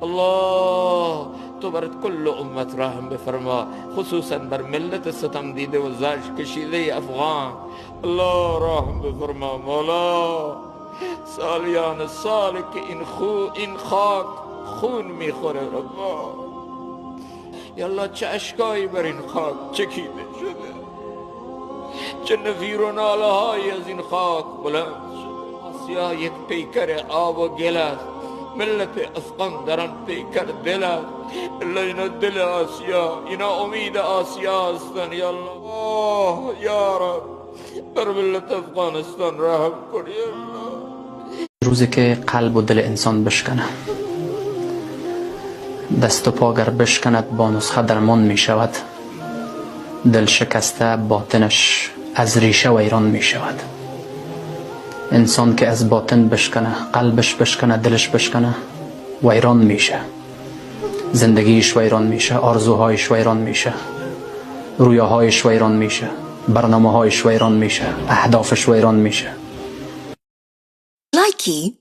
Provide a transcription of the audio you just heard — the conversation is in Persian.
الله تو بر کل امت رحم بفرما، خصوصا بر ملت ستم دیده و زجر کشیده افغان. الله رحم بفرما مولا. سالیان سال که این خاک خون میخوره ربا. یا الله چه اشکایی بر این خاک چکیده شده، چه نفیر و ناله های از این خاک بلند شده. آسیا یک پیکر آب و گل است، ملت افغان در آن پیکر دل است. الله اینا دل آسیا، اینا امید آسیا هستن. یا الله یا رب بر ملت افغانستان رحم کن یا الله. روزی که قلب و دل انسان بشکنه، دست و پا گر بشکند با نسخه درمان می شود. دل شکسته باطنش از ریشه ویران می شود. انسان که از باطن بشکنه، قلبش بشکنه، دلش بشکنه، ویران میشه. زندگیش ویران میشه، آرزوهایش ویران میشه، رویاهایش ویران میشه، برنامه‌هایش ویران میشه، اهدافش ویران میشه. لایکی